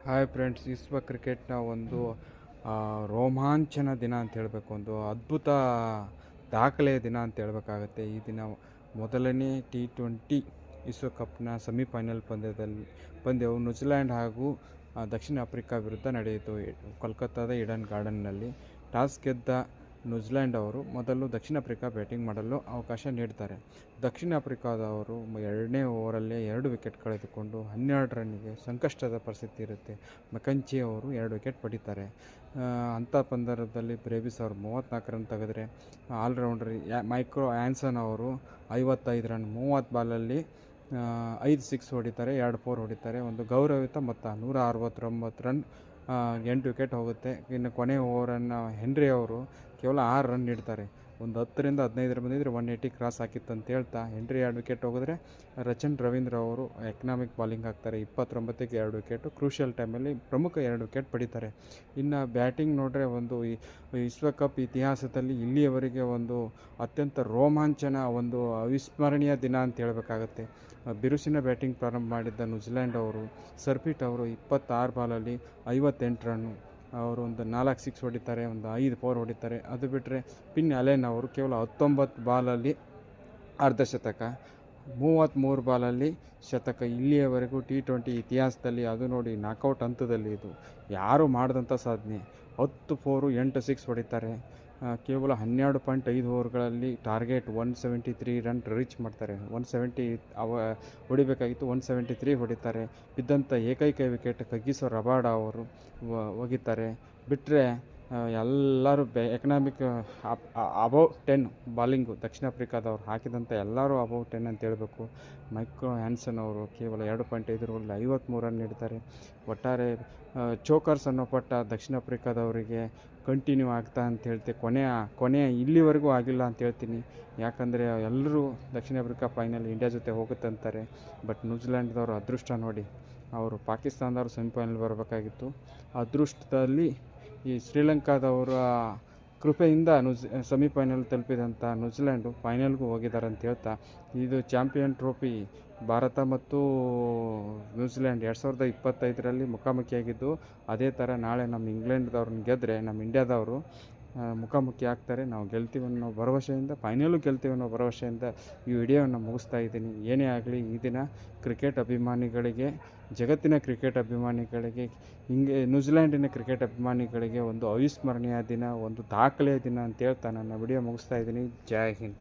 Hi friends, ವಿಶ್ವ ಕ್ರಿಕೆಟ್ನ ಒಂದು ರೋಮಾಂಚನ ದಿನ ಅಂತ ಹೇಳಬೇಕು. ಒಂದು ಅದ್ಭುತ ದಾಖಲೆಯ ದಿನ ಅಂತ ಹೇಳಬೇಕಾಗತ್ತೆ. ಈ ದಿನ ಮೊದಲನೇ T20 ವಿಶ್ವಕಪ್ನ ಸೆಮಿಫೈನಲ್ ಪಂದ್ಯವು ನ್ಯೂಜಿಲ್ಯಾಂಡ್ ಹಾಗೂ ದಕ್ಷಿಣ ಆಫ್ರಿಕಾ ವಿರುದ್ಧ ನಡೆಯಿತು. ಕೋಲ್ಕತ್ತಾದ ಈಡನ್ ಗಾರ್ಡನ್ನಲ್ಲಿ ಟಾಸ್ ಗೆದ್ದ ನ್ಯೂಜಿಲ್ಯಾಂಡ್ ಅವರು ಮೊದಲು ದಕ್ಷಿಣ ಆಫ್ರಿಕಾ ಬ್ಯಾಟಿಂಗ್ ಮಾಡಲು ಅವಕಾಶ ನೀಡ್ತಾರೆ. ದಕ್ಷಿಣ ಆಫ್ರಿಕಾದವರು ಎರಡನೇ ಓವರಲ್ಲೇ 2 ವಿಕೆಟ್ ಕಳೆದುಕೊಂಡು 12 ರನ್ನಿಗೆ ಸಂಕಷ್ಟದ ಪರಿಸ್ಥಿತಿ ಇರುತ್ತೆ. ಮೆಕಂಚಿ ಅವರು 2 ವಿಕೆಟ್ ಪಡೀತಾರೆ. ಅಂಥ ಪಂದ್ಯದಲ್ಲಿ ಬ್ರೇವಿಸ್ ಅವರು 34 ರನ್ ತೆಗೆದರೆ ಆಲ್ರೌಂಡರ್ ಮೈಕೋ ಆ್ಯನ್ಸನ್ ಅವರು 55 ರನ್ 30 ಬಾಲಲ್ಲಿ 5 ಸಿಕ್ಸ್ ಹೊಡಿತಾರೆ, 2 4 ಹೊಡಿತಾರೆ. ಒಂದು ಗೌರವಿತ ಮೊತ್ತ 169 ರನ್, 8 ವಿಕೆಟ್ ಹೋಗುತ್ತೆ. ಇನ್ನು ಕೊನೆ ಓವರನ್ನು ಹೆನ್ರಿ ಅವರು ಕೇವಲ 6 ರನ್ ನೀಡ್ತಾರೆ. ಒಂದು 10ರಿಂದ 15 ಬಂದಿದ್ದರೆ 180 ಕ್ರಾಸ್ ಹಾಕಿತ್ತು ಅಂತ ಹೇಳ್ತಾ ಹೆನ್ರಿ 2 ವಿಕೆಟ್ ಹೋಗಿದ್ರೆ ರಚನ್ ರವೀಂದ್ರ ಅವರು ಎಕನಾಮಿಕ್ ಬಾಲಿಂಗ್ ಹಾಕ್ತಾರೆ. 29ಕ್ಕೆ 2 ವಿಕೆಟು, ಕ್ರೂಷಿಯಲ್ ಟೈಮಲ್ಲಿ ಪ್ರಮುಖ 2 ವಿಕೆಟ್ ಪಡೀತಾರೆ. ಇನ್ನು ಬ್ಯಾಟಿಂಗ್ ನೋಡ್ರೆ ಒಂದು ವಿಶ್ವಕಪ್ ಇತಿಹಾಸದಲ್ಲಿ ಇಲ್ಲಿಯವರೆಗೆ ಒಂದು ಅತ್ಯಂತ ರೋಮಾಂಚನ, ಒಂದು ಅವಿಸ್ಮರಣೀಯ ದಿನ ಅಂತ ಹೇಳಬೇಕಾಗತ್ತೆ. ಬಿರುಸಿನ ಬ್ಯಾಟಿಂಗ್ ಪ್ರಾರಂಭ ಮಾಡಿದ್ದ ನ್ಯೂಜಿಲ್ಯಾಂಡ್ ಅವರು ಸರ್ಫೀಟ್ ಅವರು 26 ಬಾಲಲ್ಲಿ 58 ರನ್ನು, ಅವರು ಒಂದು 4 ಸಿಕ್ಸ್ ಹೊಡಿತಾರೆ, ಒಂದು 5 4 ಹೊಡಿತಾರೆ. ಅದು ಬಿಟ್ಟರೆ ಪಿನ್ ಅಲೆನ್ ಅವರು ಕೇವಲ 19 ಬಾಲಲ್ಲಿ ಅರ್ಧ ಶತಕ, 33 ಬಾಲಲ್ಲಿ ಶತಕ. ಇಲ್ಲಿಯವರೆಗೂ T20 ಇತಿಹಾಸದಲ್ಲಿ, ಅದು ನೋಡಿ ನಾಕೌಟ್ ಹಂತದಲ್ಲಿ, ಇದು ಯಾರು ಮಾಡಿದಂಥ ಸಾಧನೆ. 10 4 8 ಸಿಕ್ಸ್ ಹೊಡಿತಾರೆ. ಕೇವಲ 12.5 ಓವರ್ಗಳಲ್ಲಿ ಟಾರ್ಗೆಟ್ 173 ರನ್ ರೀಚ್ ಮಾಡ್ತಾರೆ. 170 ಹೊಡಿಬೇಕಾಗಿತ್ತು, 173 ಹೊಡಿತಾರೆ. ಬಿದ್ದಂಥ ಏಕೈಕ ವಿಕೆಟ್ ಕಗಿಸೋ ರಬಾಡ ಅವರು ಒಗಿತಾರೆ. ಬಿಟ್ಟರೆ ಎಲ್ಲರೂ ಎಕನಾಮಿಕ್ ಅಬೌವ್ 10 ಬಾಲಿಂಗು ದಕ್ಷಿಣ ಆಫ್ರಿಕಾದವ್ರು ಹಾಕಿದಂಥ ಎಲ್ಲರೂ ಅಬೌವ್ 10 ಅಂತ ಹೇಳಬೇಕು. ಮೈಕೋ ಆ್ಯನ್ಸನ್ ಅವರು ಕೇವಲ 2.5 ಓವರಲ್ಲಿ 53 ರನ್ ನೀಡ್ತಾರೆ. ಒಟ್ಟಾರೆ ಚೋಕರ್ಸ್ ಅನ್ನೋ ಪಟ್ಟ ದಕ್ಷಿಣ ಆಫ್ರಿಕಾದವರಿಗೆ ಕಂಟಿನ್ಯೂ ಆಗ್ತಾ ಅಂತ ಹೇಳ್ತೆ. ಕೊನೆಯ ಇಲ್ಲಿವರೆಗೂ ಆಗಿಲ್ಲ ಅಂತ ಹೇಳ್ತೀನಿ. ಯಾಕಂದರೆ ಎಲ್ಲರೂ ದಕ್ಷಿಣ ಆಫ್ರಿಕಾ ಫೈನಲ್ ಇಂಡಿಯಾ ಜೊತೆ ಹೋಗುತ್ತೆ ಅಂತಾರೆ. ಬಟ್ ನ್ಯೂಜಿಲ್ಯಾಂಡ್ದವರು ಅದೃಷ್ಟ ನೋಡಿ, ಅವರು ಪಾಕಿಸ್ತಾನದವರು ಸೆಮಿಫೈನಲ್ ಬರಬೇಕಾಗಿತ್ತು. ಅದೃಷ್ಟದಲ್ಲಿ ಈ ಶ್ರೀಲಂಕಾದವರ ಕೃಪೆಯಿಂದ ಸೆಮಿಫೈನಲ್ ತಲುಪಿದಂಥ ನ್ಯೂಜಿಲ್ಯಾಂಡು ಫೈನಲ್ಗೂ ಹೋಗಿದ್ದಾರೆ ಅಂತ ಹೇಳ್ತಾ, ಇದು ಚಾಂಪಿಯನ್ ಟ್ರೋಫಿ ಭಾರತ ಮತ್ತು ನ್ಯೂಜಿಲ್ಯಾಂಡ್ 2025ರಲ್ಲಿ ಮುಖಾಮುಖಿಯಾಗಿದ್ದು. ಅದೇ ಥರ ನಾಳೆ ನಮ್ಮ ಇಂಗ್ಲೆಂಡ್ದವ್ರನ್ನ ಗೆದ್ದರೆ ನಮ್ಮ ಇಂಡಿಯಾದವರು ಮುಖಾಮುಖಿ ಆಗ್ತಾರೆ. ನಾವು ಗೆಲ್ತೀವಿ ಅನ್ನೋ ಭರವಸೆಯಿಂದ, ಫೈನಲು ಗೆಲ್ತೀವಿ ಅನ್ನೋ ಭರವಸೆಯಿಂದ ಈ ವಿಡಿಯೋವನ್ನು ಮುಗಿಸ್ತಾ ಇದ್ದೀನಿ. ಏನೇ ಆಗಲಿ, ಈ ದಿನ ಕ್ರಿಕೆಟ್ ಅಭಿಮಾನಿಗಳಿಗೆ, ಜಗತ್ತಿನ ಕ್ರಿಕೆಟ್ ಅಭಿಮಾನಿಗಳಿಗೆ, ನ್ಯೂಜಿಲ್ಯಾಂಡಿನ ಕ್ರಿಕೆಟ್ ಅಭಿಮಾನಿಗಳಿಗೆ ಒಂದು ಅವಿಸ್ಮರಣೀಯ ದಿನ, ಒಂದು ದಾಖಲೆಯ ದಿನ ಅಂತ ಹೇಳ್ತಾ ನನ್ನ ವಿಡಿಯೋ ಮುಗಿಸ್ತಾ ಇದ್ದೀನಿ. ಜೈ ಹಿಂದ್.